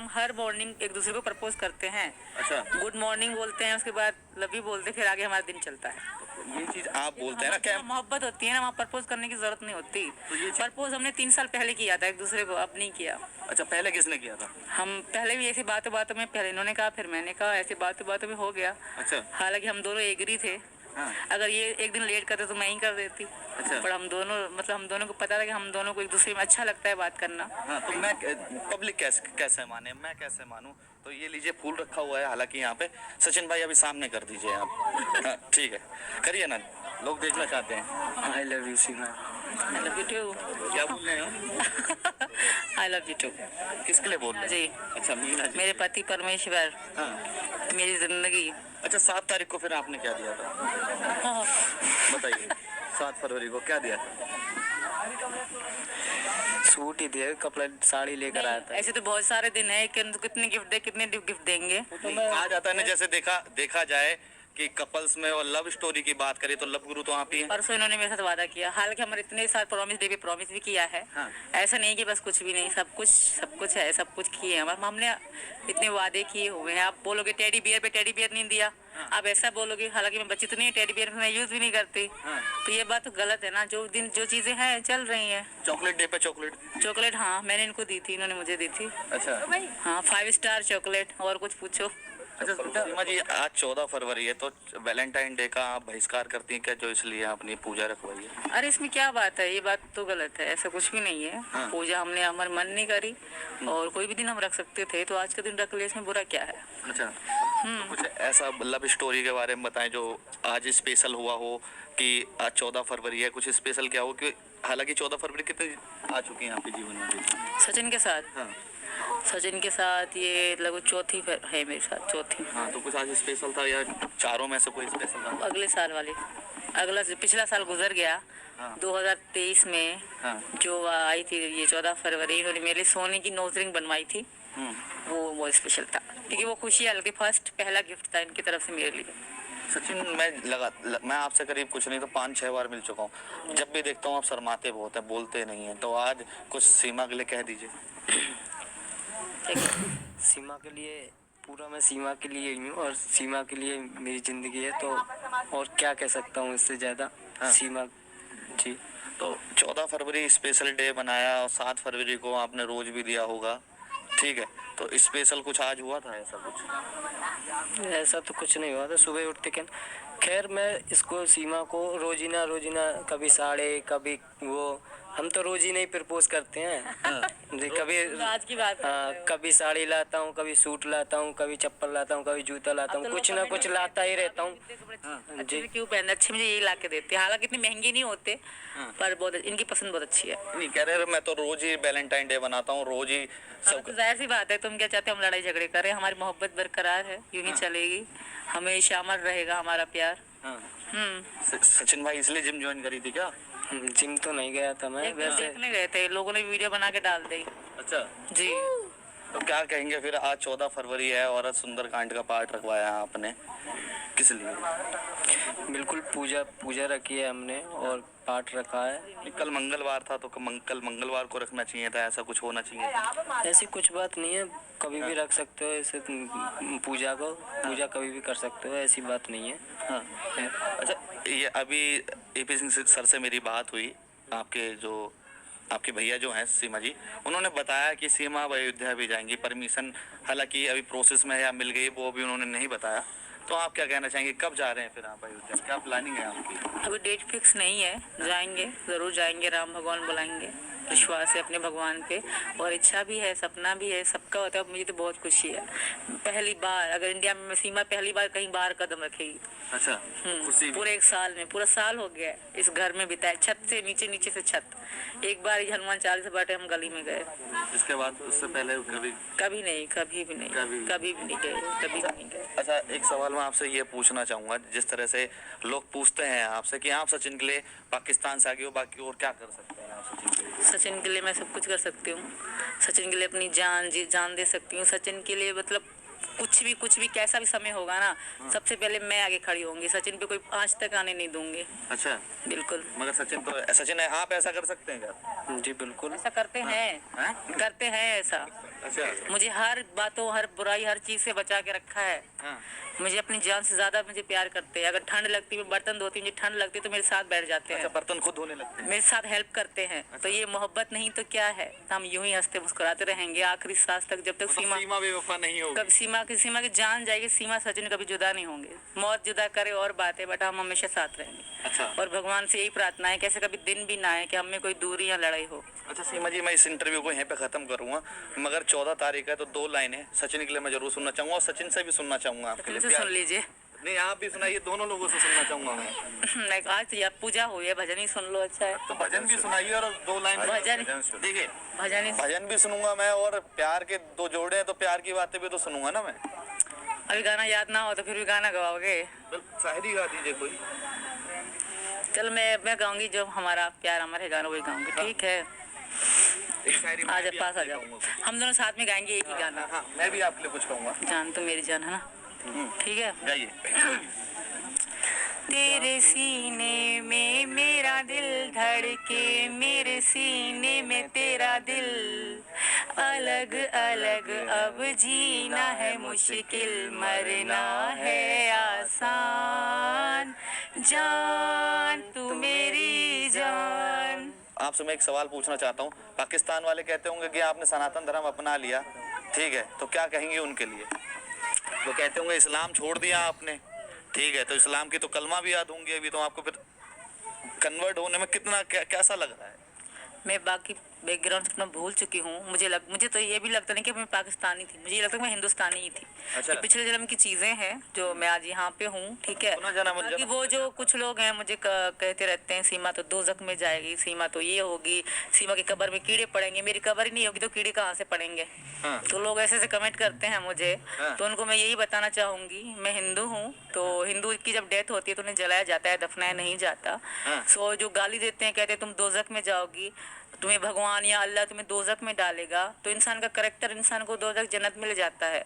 हम हर मॉर्निंग एक दूसरे को प्रपोज करते हैं। अच्छा, गुड मॉर्निंग बोलते हैं, उसके बाद लव यू बोलते हैं, फिर आगे हमारा दिन चलता है। ये चीज आप बोलते हैं ना क्या? मोहब्बत होती है ना, वहाँ प्रपोज करने की जरूरत नहीं होती। तो ये प्रपोज हमने 3 साल पहले किया था एक दूसरे को, अब नहीं किया। अच्छा, पहले किसने किया था? हम पहले भी ऐसी बातों बातों में, पहले इन्होंने कहा फिर मैंने कहा, ऐसी बातों बातों में हो गया। अच्छा, हालांकि हम दोनों एग्री थे। हाँ, अगर ये एक दिन लेट करते तो मैं ही कर देती। अच्छा, पर हम दोनों को पता था कि हम दोनों को एक दूसरे में अच्छा लगता है बात करना। हाँ, तो मैं पब्लिक कैसे माने, मैं कैसे मानूं? तो ये लीजिए फूल रखा हुआ है, हालांकि यहाँ पे सचिन भाई अभी सामने कर दीजिए आप। हाँ, ठीक है, करिए ना, लोग देखना चाहते हैं। I love you Seema. I love you too. क्या बोल रहे हो? I love you too. किसके लिए बोल रहे जी, हैं? अच्छा, मीना जी। मेरे पति परमेश्वर, हाँ, मेरी जिंदगी। अच्छा, 7 तारीख को फिर आपने क्या दिया था बताइए? 7 फरवरी को क्या दिया था? सूट ही दिया, कपड़ा साड़ी लेकर आया था। ऐसे तो बहुत सारे दिन है, कितने गिफ्ट दे, कितने गिफ्ट देंगे। आ जाता है ना, जैसे देखा जाए कि कपल्स में और लव स्टोरी की बात करें तो लव गुरु तो आप ही हैं। परसों इन्होंने मेरे साथ वादा किया, हालांकि हमारे इतने सारे प्रॉमिस डे पे प्रॉमिस भी किया है। हाँ। ऐसा नहीं कि बस कुछ भी नहीं, सब कुछ है, सब कुछ किए हैं हमने। इतने वादे किए हुए हैं। आप बोलोगे टेडी बियर पे टेडी बियर नहीं दिया। हाँ। आप ऐसा बोलोगे, हालांकि मैं बच्ची तो नहीं, टेडी बियर मैं यूज भी नहीं करती। हाँ। तो ये बात तो गलत है ना। जो चीजें हैं चल रही है। चॉकलेट डे पे चॉकलेट, हाँ मैंने इनको दी थी, इन्होंने मुझे दी थी। अच्छा, हाँ, 5 स्टार चॉकलेट। और कुछ पूछो। अच्छा सीमा जी, आज 14 फरवरी है तो वैलेंटाइन डे का आप बहिष्कार करती हैं क्या, जो इसलिए अपनी पूजा रखवाई है? अरे इसमें क्या बात है, ये बात तो गलत है, ऐसा कुछ भी नहीं है। हाँ। पूजा हमने हमारे मन नहीं करी, और कोई भी दिन हम रख सकते थे, तो आज का दिन रख लिया, इसमें बुरा क्या है। अच्छा, तो कुछ ऐसा लव स्टोरी के बारे में बताएं जो आज स्पेशल हुआ हो, कि आज 14 फरवरी है, कुछ स्पेशल क्या हो? कि हालांकि 14 फरवरी कितनी आ चुकी है आपके जीवन में भी? सचिन के साथ। हाँ, सचिन के साथ ये लगभग चौथी है मेरे साथ, चौथी। हाँ, तो कुछ आज स्पेशल था या चारों में से कोई स्पेशल था? अगले साल वाले, पिछला साल गुजर गया। हाँ। 2023 में हाँ। जो आई थी ये 14 फरवरी, इन्होंने मेरे सोने की नोज रिंग बनवाई थी। वो स्पेशल था, क्योंकि वो खुशी अलग थी। पहला गिफ्ट था इनकी तरफ से मेरे लिए। सचिन, मैं आपसे करीब कुछ नहीं तो 5-6 बार मिल चुका हूँ। जब भी देखता हूँ आप शर्माते बहुत हैं, बोलते नहीं हैं, तो आज कुछ सीमा के लिए कह दीजिए। सीमा के लिए पूरा, मैं सीमा के लिए ही हूँ और सीमा के लिए मेरी ज़िंदगी है, तो और क्या कह सकता हूँ इससे ज़्यादा। हाँ। सीमा जी। तो 14 फरवरी स्पेशल डे बनाया और 7 फरवरी को आपने रोज भी दिया होगा, ठीक है, तो स्पेशल कुछ आज हुआ था ऐसा कुछ? ऐसा तो कुछ नहीं हुआ था, सुबह उठते के। खैर मैं इसको सीमा को रोजीना कभी साड़े, कभी वो, हम तो रोज ही नहीं प्रपोज करते हैं। हाँ। जी, कभी आज की बात। हाँ, कभी साड़ी लाता हूँ, कभी सूट लाता हूँ, कभी चप्पल लाता हूँ, कभी जूता लाता हूँ, कुछ ना कुछ लाता ही रहता हूँ। अच्छे से क्यों पहनते, अच्छे मुझे यही ला के देते हैं, हालांकि इतने महंगे नहीं होते। हाँ। पर बहुत इनकी पसंद बहुत अच्छी है। नहीं कह रहे, मैं तो रोज ही वैलेंटाइन डे बनाता हूँ, रोज ही सब तो जाहिर सी बात है, तुम क्या चाहते हो हम लड़ाई झगड़े करें? हमारी मोहब्बत बरकरार है, यूं ही हाँ। चलेगी, हमेशा अमर रहेगा हमारा प्यार। हाँ। सचिन भाई इसलिए जिम ज्वाइन करी थी क्या? जिम तो नहीं गया था मैं, वैसे देखने गए थे, लोगों ने वीडियो बना के डाल दी। अच्छा जी। तो क्या कहेंगे फिर, आज 14 फरवरी है और सुंदरकांड का पाठ रखवाया आपने, किस लिए? बिल्कुल पूजा रखी है हमने और पाठ रखा है। कल मंगलवार था तो कल मंगलवार को रखना चाहिए था, ऐसा कुछ होना चाहिए था? ऐसी कुछ बात नहीं है, कभी भी रख सकते हो ऐसे पूजा कभी भी कर सकते हो, ऐसी बात नहीं है। हाँ। अच्छा, ये अभी एपी सिंह सर से मेरी बात हुई, आपके भैया जो हैं सीमा जी, उन्होंने बताया कि सीमा अब अयोध्या भी जाएंगी, परमिशन हालांकि अभी प्रोसेस में या मिल गई, वो भी उन्होंने नहीं बताया। तो आप क्या कहना चाहेंगे, कब जा रहे हैं फिर आप अयोध्या, क्या प्लानिंग है आपकी? अभी डेट फिक्स नहीं है, जाएंगे, जरूर जाएंगे, राम भगवान बुलाएंगे। विश्वास है अपने भगवान पे, और इच्छा भी है, सपना भी है, सबका होता है। मुझे तो बहुत खुशी है, पहली बार अगर इंडिया में सीमा पहली बार कहीं बाहर कदम रखेगी। अच्छा, खुशी पूरे एक साल में, पूरा साल हो गया इस घर में बिताया, छत से नीचे, नीचे से छत। एक बार ही हनुमान चालीसा बैठे हम गली में गए, इसके बाद उससे पहले कभी नहीं, कभी भी नहीं गए। अच्छा, एक सवाल मैं आपसे ये पूछना चाहूँगा, जिस तरह से लोग पूछते हैं आपसे कि आप सचिन के लिए पाकिस्तान से आगे हो, बाकी और क्या कर सकते हैं आप सचिन के लिए? सचिन के लिए मैं सब कुछ कर सकती हूँ, सचिन के लिए अपनी जान दे सकती हूँ। सचिन के लिए मतलब कुछ भी कैसा भी समय होगा ना, सबसे पहले मैं आगे खड़ी होंगी, सचिन पे कोई आज तक आने नहीं दूंगी। अच्छा, बिल्कुल। मगर सचिन है, आप ऐसा कर सकते हैं क्या? जी बिल्कुल ऐसा करते हैं, करते हैं ऐसा। अच्छा मुझे हर बातों, हर बुराई, हर चीज से बचा के रखा है। हाँ मुझे अपनी जान से ज्यादा मुझे प्यार करते हैं। अगर ठंड लगती है, मैं बर्तन धोती हूँ, मुझे ठंड लगती है तो मेरे साथ बैठ जाते अच्छा हैं, बर्तन खुद धोने लगते हैं। मेरे साथ हेल्प करते हैं। तो ये मोहब्बत नहीं तो क्या है? हम यूं ही हंसते मुस्कुराते रहेंगे आखिरी सांस तक, जब तक सीमा सीमा बेवफा नहीं होगी। कब सीमा की जान जाएगी, सीमा सचिन कभी जुदा नहीं होंगे। मौत जुदा करे और बात है, बट हम हमेशा साथ रहेंगे। अच्छा और भगवान से यही प्रार्थना है कि ऐसे कभी दिन भी ना आए कि हमें कोई दूरी या लड़ाई हो। अच्छा सीमा जी, मैं इस इंटरव्यू को यहीं पे खत्म करूंगा, मगर 14 तारीख है तो 2 लाइनें सचिन के लिए मैं जरूर सुनना चाहूंगा और सचिन से भी सुनना चाहूंगा आपके लिए। तुमसे सुन लीजिए। नहीं आप भी सुनाइए, दोनों लोगों से सुनना चाहूंगा मैं। नहीं, आज तो यार पूजा हुई है, भजन ही सुन लो। अच्छा है, तो भजन भी सुनाइए और 2 लाइन भजन देखिए, भजन ही भजन भी सुनूंगा मैं और प्यार के 2 जोड़े हैं तो प्यार की बातें भी तो सुनूंगा ना मैं। अभी गाना याद ना हो तो फिर भी गाना गवाओगे? शायरी गा दीजिए कोई। चल मैं गाऊंगी, जो हमारा प्यार अमर है गाना वही गाऊंगी, ठीक है? एक शायरी आ जा, पास आ जाओ, हम दोनों साथ में गाएंगे एक ही गाना। हाँ मैं भी आपके लिए कुछ कहूँगा। जान तो मेरी जान है ना, ठीक है? गाइए। तेरे सीने में मेरा दिल धड़के, मेरे सीने में तेरा दिल, अलग अलग अब जीना है मुश्किल, मरना है आसान, जान तू मेरी जान। आपसे मैं एक सवाल पूछना चाहता हूँ। पाकिस्तान वाले कहते होंगे कि आपने सनातन धर्म अपना लिया, ठीक है, तो क्या कहेंगे उनके लिए? वो कहते होंगे इस्लाम छोड़ दिया आपने, ठीक है, तो इस्लाम की तो कलमा भी याद होंगी अभी, तो आपको फिर कन्वर्ट होने में कितना कैसा लग रहा है? मैं बाकी बैकग्राउंड अपना भूल चुकी हूँ। मुझे तो ये भी लगता नहीं कि मैं पाकिस्तानी थी, मुझे ये लगता है मैं हिंदुस्तानी ही थी। अच्छा। ये पिछले जन्म की चीज़ें हैं जो मैं आज यहाँ पे हूँ, ठीक है? बाकी वो जो कुछ लोग हैं मुझे कहते रहते हैं सीमा तो दोज़ख में जाएगी, सीमा तो ये होगी, सीमा की कब्र में कीड़े पड़ेंगे। मेरी कब्र ही नहीं होगी तो कीड़े कहाँ से पड़ेंगे? हाँ। तो लोग ऐसे ऐसे कमेंट करते हैं मुझे। हाँ। तो उनको मैं यही बताना चाहूँगी, मैं हिंदू हूँ, तो हिंदू की जब डेथ होती है तो उन्हें जलाया जाता है, दफनाया नहीं जाता। हाँ। सो जो गाली देते हैं, कहते हैं तुम दोज़ख में जाओगी, तुम्हें भगवान या अल्लाह तुम्हें दोज़ख में डालेगा, तो इंसान का करेक्टर इंसान को दोज़ख जन्नत मिल जाता है।